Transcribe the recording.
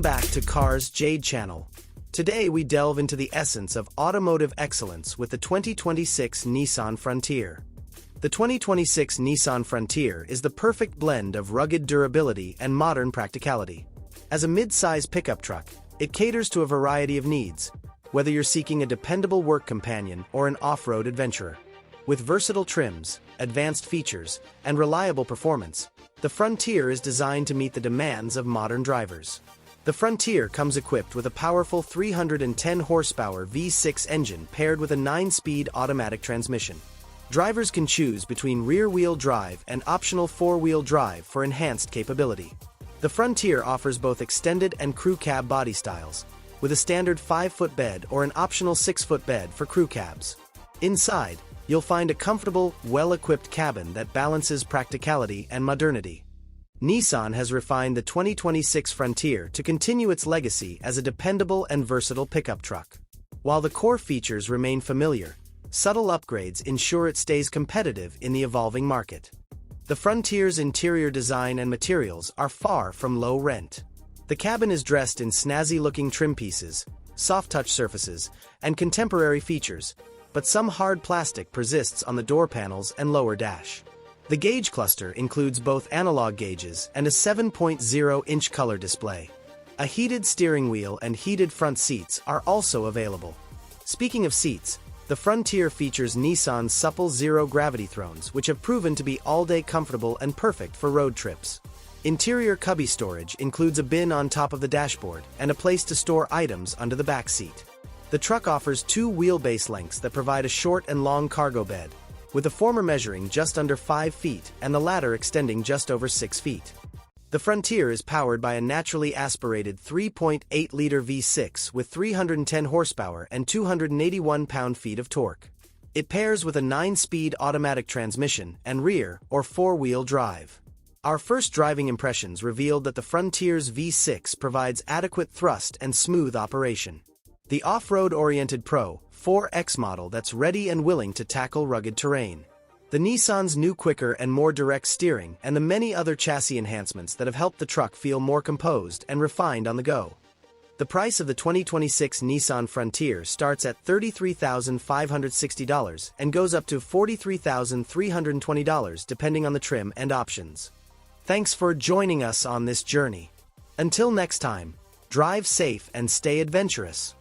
back to Cars Jade Channel. Today we delve into the essence of automotive excellence with the 2026 Nissan Frontier. The 2026 Nissan Frontier is the perfect blend of rugged durability and modern practicality. As a mid-size pickup truck, it caters to a variety of needs, whether you're seeking a dependable work companion or an off-road adventurer. With versatile trims, advanced features, and reliable performance, the Frontier is designed to meet the demands of modern drivers. The Frontier comes equipped with a powerful 310 horsepower V6 engine paired with a 9-speed automatic transmission. Drivers can choose between rear-wheel drive and optional 4-wheel drive for enhanced capability. The Frontier offers both extended and crew cab body styles, with a standard 5-foot bed or an optional 6-foot bed for crew cabs. Inside, you'll find a comfortable, well-equipped cabin that balances practicality and modernity. Nissan has refined the 2026 Frontier to continue its legacy as a dependable and versatile pickup truck. While the core features remain familiar, subtle upgrades ensure it stays competitive in the evolving market. The Frontier's interior design and materials are far from low rent. The cabin is dressed in snazzy-looking trim pieces, soft-touch surfaces, and contemporary features, but some hard plastic persists on the door panels and lower dash. The gauge cluster includes both analog gauges and a 7.0-inch color display. A heated steering wheel and heated front seats are also available. Speaking of seats, the Frontier features Nissan's supple zero-gravity thrones, which have proven to be all-day comfortable and perfect for road trips. Interior cubby storage includes a bin on top of the dashboard and a place to store items under the back seat. The truck offers 2 wheelbase lengths that provide a short and long cargo bed, with the former measuring just under 5 feet and the latter extending just over 6 feet. The Frontier is powered by a naturally aspirated 3.8-liter V6 with 310 horsepower and 281 pound-feet of torque. It pairs with a 9-speed automatic transmission and rear or 4-wheel drive. Our first driving impressions revealed that the Frontier's V6 provides adequate thrust and smooth operation. The off-road-oriented Pro 4X model that's ready and willing to tackle rugged terrain. The Nissan's new quicker and more direct steering and the many other chassis enhancements that have helped the truck feel more composed and refined on the go. The price of the 2026 Nissan Frontier starts at $33,560 and goes up to $43,320 depending on the trim and options. Thanks for joining us on this journey. Until next time, drive safe and stay adventurous.